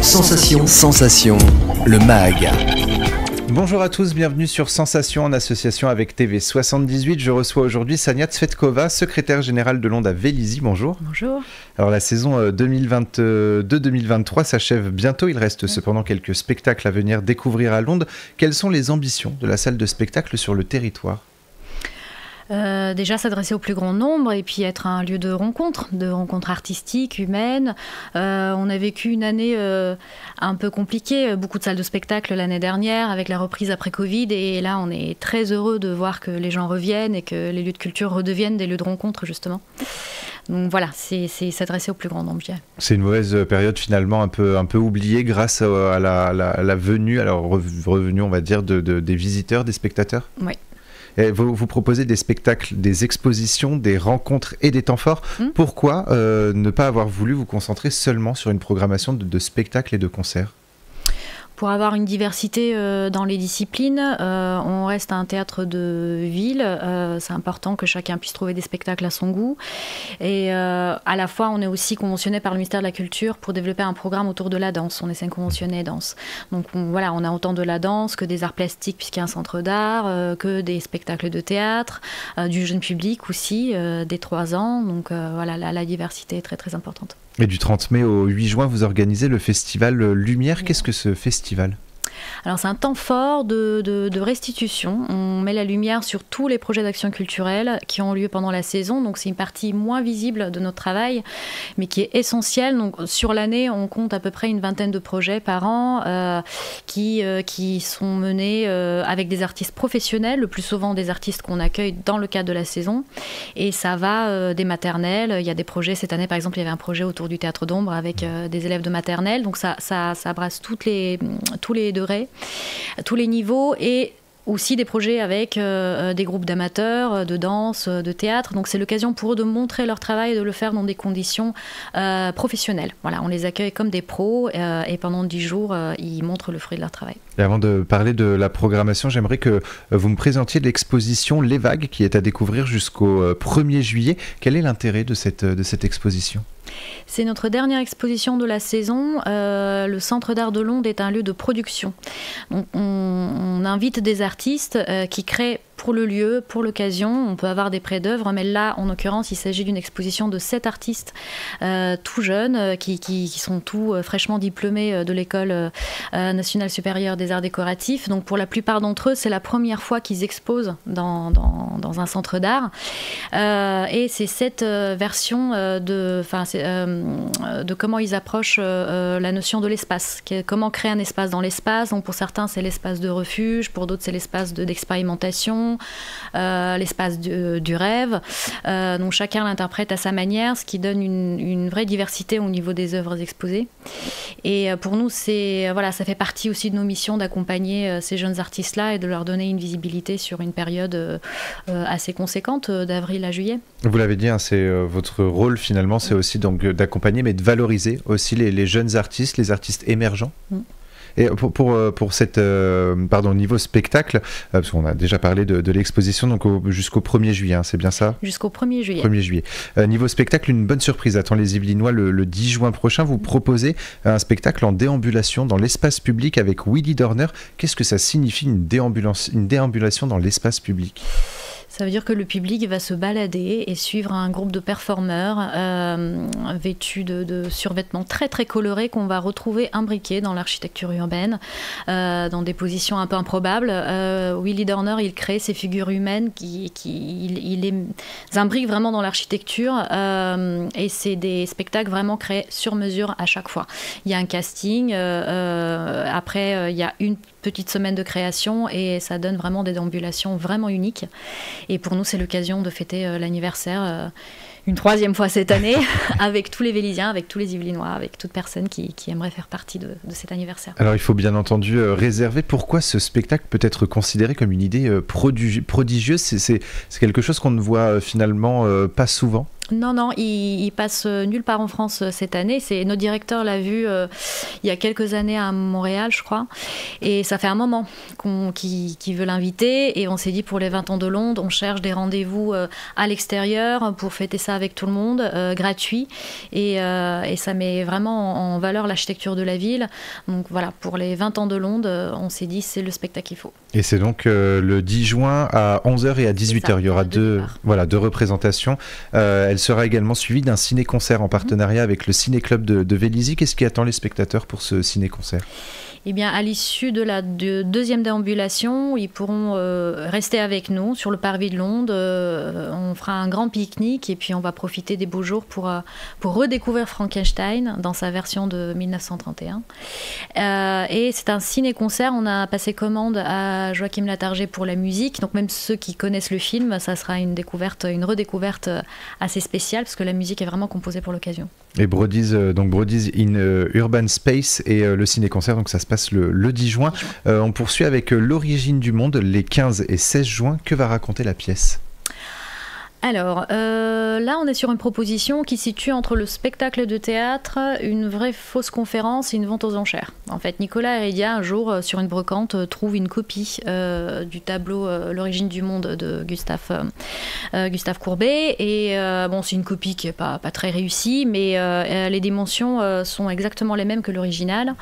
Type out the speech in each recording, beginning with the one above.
Sensation, le MAG. Bonjour à tous, bienvenue sur Sensation en association avec TV78. Je reçois aujourd'hui Sania Tsvetkova, secrétaire générale de l'Onde à Vélizy. Bonjour. Bonjour. Alors la saison 2022-2023 s'achève bientôt. Il reste cependant quelques spectacles à venir découvrir à Londres. Quelles sont les ambitions de la salle de spectacle sur le territoire ? Déjà s'adresser au plus grand nombre et puis être un lieu de rencontre artistiques, humaines. On a vécu une année un peu compliquée, beaucoup de salles de spectacle l'année dernière avec la reprise après Covid, et là on est très heureux de voir que les gens reviennent et que les lieux de culture redeviennent des lieux de rencontre justement. Donc voilà, c'est s'adresser au plus grand nombre. C'est une mauvaise période finalement un peu oubliée grâce à la venue, alors revenue on va dire des visiteurs, des spectateurs. Oui. Et vous proposez des spectacles, des expositions, des rencontres et des temps forts. Pourquoi ne pas avoir voulu vous concentrer seulement sur une programmation de spectacles et de concerts ? Pour avoir une diversité dans les disciplines, on reste un théâtre de ville. C'est important que chacun puisse trouver des spectacles à son goût. Et à la fois, on est aussi conventionné par le ministère de la Culture pour développer un programme autour de la danse. On est 5 conventionnés danse. Donc on a autant de la danse que des arts plastiques, puisqu'il y a un centre d'art, que des spectacles de théâtre, du jeune public aussi, des 3 ans. Donc la diversité est très très importante. Et du 30 mai au 8 juin, vous organisez le festival Lumière. Qu'est-ce que ce festival ? Alors c'est un temps fort de restitution. On met la lumière sur tous les projets d'action culturelle qui ont lieu pendant la saison. Donc c'est une partie moins visible de notre travail, mais qui est essentielle. Donc sur l'année, on compte à peu près une 20aine de projets par an qui sont menés avec des artistes professionnels, le plus souvent des artistes qu'on accueille dans le cadre de la saison. Et ça va des maternelles. Il y a des projets, cette année par exemple, il y avait un projet autour du théâtre d'ombre avec des élèves de maternelle. Donc ça brasse tous les degrés, tous les niveaux, et aussi des projets avec des groupes d'amateurs, de danse, de théâtre. Donc c'est l'occasion pour eux de montrer leur travail et de le faire dans des conditions professionnelles. Voilà, on les accueille comme des pros et pendant 10 jours, ils montrent le fruit de leur travail. Et avant de parler de la programmation, j'aimerais que vous me présentiez l'exposition Les Vagues qui est à découvrir jusqu'au 1er juillet. Quel est l'intérêt de cette exposition ? C'est notre dernière exposition de la saison. Le Centre d'art de Londres est un lieu de production. Donc on invite des artistes qui créent pour le lieu, pour l'occasion. On peut avoir des prêts-d'œuvre, mais là, en l'occurrence, il s'agit d'une exposition de 7 artistes tout jeunes, qui sont tout fraîchement diplômés de l'École nationale supérieure des arts décoratifs. Donc pour la plupart d'entre eux, c'est la première fois qu'ils exposent dans un centre d'art. Et c'est cette version de comment ils approchent la notion de l'espace. Comment créer un espace dans l'espace. Donc pour certains, c'est l'espace de refuge, pour d'autres, c'est l'espace d'expérimentation, l'espace du rêve. Donc chacun l'interprète à sa manière, ce qui donne une vraie diversité au niveau des œuvres exposées. Et pour nous, ça fait partie aussi de nos missions d'accompagner ces jeunes artistes-là et de leur donner une visibilité sur une période assez conséquente, d'avril à juillet. Vous l'avez dit, c'est votre rôle finalement, c'est aussi donc d'accompagner, mais de valoriser aussi les jeunes artistes, les artistes émergents. Et pour cette niveau spectacle, parce qu'on a déjà parlé de l'exposition, donc jusqu'au 1er juillet, c'est bien ça ? Jusqu'au 1er juillet. 1er juillet. Niveau spectacle, une bonne surprise attend les Yvelinois le 10 juin prochain. Vous proposez un spectacle en déambulation dans l'espace public avec Willy Dorner. Qu'est-ce que ça signifie une déambulation dans l'espace public ? Ça veut dire que le public va se balader et suivre un groupe de performeurs vêtus de survêtements très très colorés qu'on va retrouver imbriqués dans l'architecture urbaine, dans des positions un peu improbables. Willy Dorner, il crée ces figures humaines, il les imbrique vraiment dans l'architecture, et c'est des spectacles vraiment créés sur mesure à chaque fois. Il y a un casting, après il y a une petite semaine de création et ça donne vraiment des déambulations vraiment uniques. Et pour nous, c'est l'occasion de fêter l'anniversaire une 3e fois cette année avec tous les Vélysiens, avec tous les Yvelinois, avec toute personne qui aimerait faire partie de cet anniversaire. Alors il faut bien entendu réserver. Pourquoi ce spectacle peut être considéré comme une idée prodigieuse ? C'est quelque chose qu'on ne voit finalement pas souvent ? Non, il passe nulle part en France cette année. Notre directeur l'a vu il y a quelques années à Montréal, je crois. Et ça fait un moment qu'il veut l'inviter. Et on s'est dit, pour les 20 ans de Londres, on cherche des rendez-vous à l'extérieur pour fêter ça avec tout le monde, gratuit, et ça met vraiment en valeur l'architecture de la ville. Donc voilà, pour les 20 ans de Londe, on s'est dit c'est le spectacle qu'il faut. Et c'est donc le 10 juin à 11h et à 18h. Il y aura deux représentations. Elle sera également suivie d'un ciné-concert en partenariat avec le Ciné-Club de Vélizy. Qu'est-ce qui attend les spectateurs pour ce ciné-concert ? Eh bien, à l'issue de la deuxième déambulation, ils pourront rester avec nous sur le parvis de Londe. On fera un grand pique-nique et puis on va profiter des beaux jours pour redécouvrir Frankenstein dans sa version de 1931. Et c'est un ciné-concert. On a passé commande à Joachim Latarjet pour la musique. Donc même ceux qui connaissent le film, ça sera une redécouverte assez spéciale parce que la musique est vraiment composée pour l'occasion. Et Brody's in Urban Space et le ciné-concert, donc ça se passe le 10 juin. On poursuit avec L'origine du monde, les 15 et 16 juin. Que va raconter la pièce ? Alors, là, on est sur une proposition qui situe entre le spectacle de théâtre, une vraie fausse conférence et une vente aux enchères. En fait, Nicolas Heredia, un jour, sur une brocante, trouve une copie du tableau L'origine du monde de Gustave Courbet. Et bon, c'est une copie qui n'est pas très réussie, mais les dimensions sont exactement les mêmes que l'original.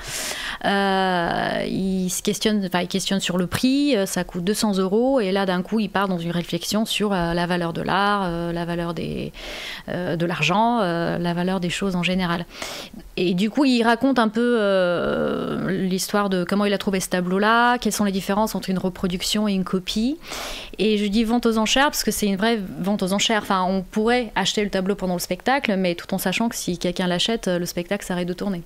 Il questionne sur le prix, ça coûte 200 €. Et là, d'un coup, il part dans une réflexion sur la valeur de l'art, la valeur de l'argent, la valeur des choses en général. Et du coup, il raconte un peu l'histoire de comment il a trouvé ce tableau-là, quelles sont les différences entre une reproduction et une copie. Et je dis vente aux enchères parce que c'est une vraie vente aux enchères. Enfin, on pourrait acheter le tableau pendant le spectacle, mais tout en sachant que si quelqu'un l'achète, le spectacle s'arrête de tourner.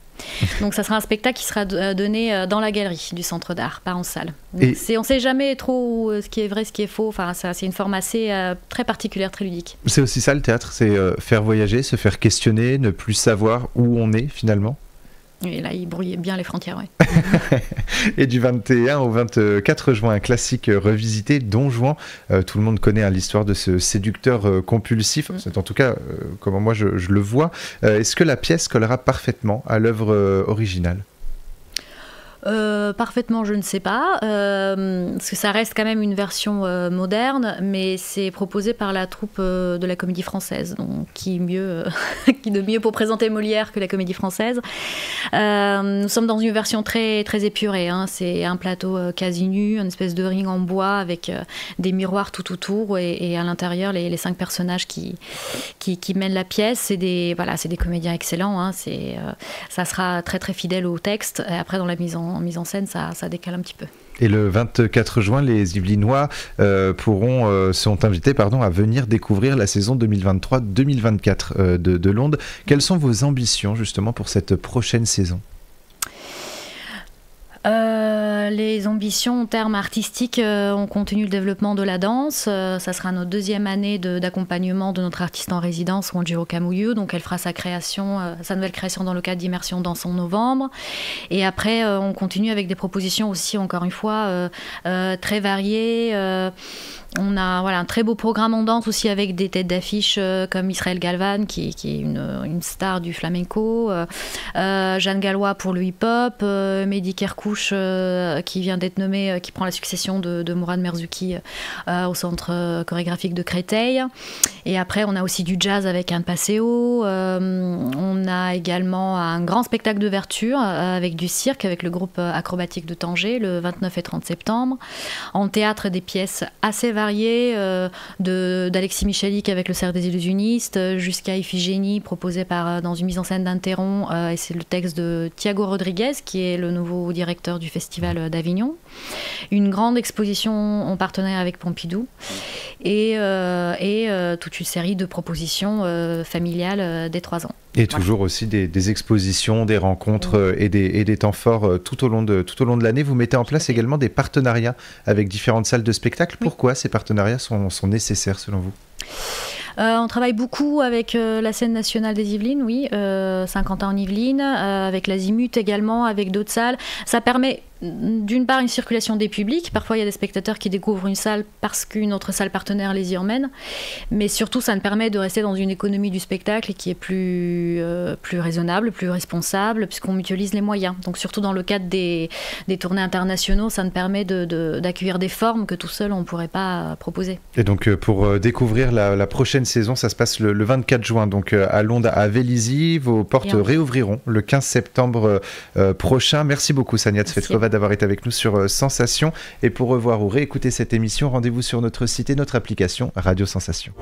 Donc ça sera un spectacle qui sera donné dans la galerie du Centre d'Art, pas en salle. Donc, on ne sait jamais trop ce qui est vrai, ce qui est faux. Enfin, c'est une forme assez très particulière, très ludique. C'est aussi ça le théâtre, c'est faire voyager, se faire questionner, ne plus savoir où on est finalement. Et là, il brouillait bien les frontières, ouais. Et du 21 au 24 juin, un classique revisité, Don Juan. Tout le monde connaît l'histoire de ce séducteur compulsif. C'est en tout cas comment moi je le vois. Est-ce que la pièce collera parfaitement à l'œuvre originale ? Parfaitement, je ne sais pas, parce que ça reste quand même une version moderne, mais c'est proposé par la troupe de la Comédie Française, donc qui de mieux pour présenter Molière que la Comédie Française. Nous sommes dans une version très très épurée, hein. C'est un plateau quasi nu, une espèce de ring en bois avec des miroirs tout autour et à l'intérieur les 5 personnages qui mènent la pièce. C'est des comédiens excellents, hein. Ça sera très très fidèle au texte. Et après, dans la mise en scène, ça décale un petit peu. Et le 24 juin, les Yvelinois sont invités à venir découvrir la saison 2023-2024 de Londe. Quelles sont vos ambitions justement pour cette prochaine saison ? Les ambitions en termes artistiques, on continue le développement de la danse. Ça sera notre 2e année d'accompagnement de notre artiste en résidence, Wanjiro Kamouyu. Donc elle fera sa nouvelle création dans le cadre d'Immersion Danse en novembre. Et après, on continue avec des propositions aussi, encore une fois, très variées. On a un très beau programme en danse aussi avec des têtes d'affiche comme Israël Galvan qui est une star du flamenco, Jeanne Gallois pour le hip-hop, Mehdi Kerkouche qui vient d'être nommé, qui prend la succession de Mourad Merzouki au centre chorégraphique de Créteil. Et après on a aussi du jazz avec Anne Passeo, on a également un grand spectacle d'ouverture avec du cirque avec le groupe acrobatique de Tanger le 29 et 30 septembre. En théâtre, des pièces assez variées, d'Alexis Michalik avec le Cercle des Illusionnistes jusqu'à Iphigénie proposée dans une mise en scène d'Interon, et c'est le texte de Thiago Rodriguez qui est le nouveau directeur du Festival d'Avignon. Une grande exposition en partenariat avec Pompidou et toute une série de propositions familiales dès 3 ans. Et toujours aussi des expositions, des rencontres et des temps forts tout au long de l'année. Vous mettez en place également des partenariats avec différentes salles de spectacle. Pourquoi ces partenariats sont nécessaires selon vous ? On travaille beaucoup avec la scène nationale des Yvelines, Saint-Quentin en Yvelines, avec l'Azimut également, avec d'autres salles. Ça permet d'une part une circulation des publics. Parfois, il y a des spectateurs qui découvrent une salle parce qu'une autre salle partenaire les y emmène. Mais surtout, ça nous permet de rester dans une économie du spectacle qui est plus raisonnable, plus responsable, puisqu'on mutualise les moyens. Donc, surtout dans le cadre des tournées internationaux, ça nous permet d'accueillir des formes que tout seul, on ne pourrait pas proposer. Et donc, pour découvrir la prochaine saison, ça se passe le 24 juin, donc à Londres, à Vélizy. Vos portes réouvriront le 15 septembre prochain. Merci beaucoup, Sania Tsvetkova, d'avoir été avec nous sur Sensation. Et pour revoir ou réécouter cette émission, rendez-vous sur notre site et notre application Radio Sensation.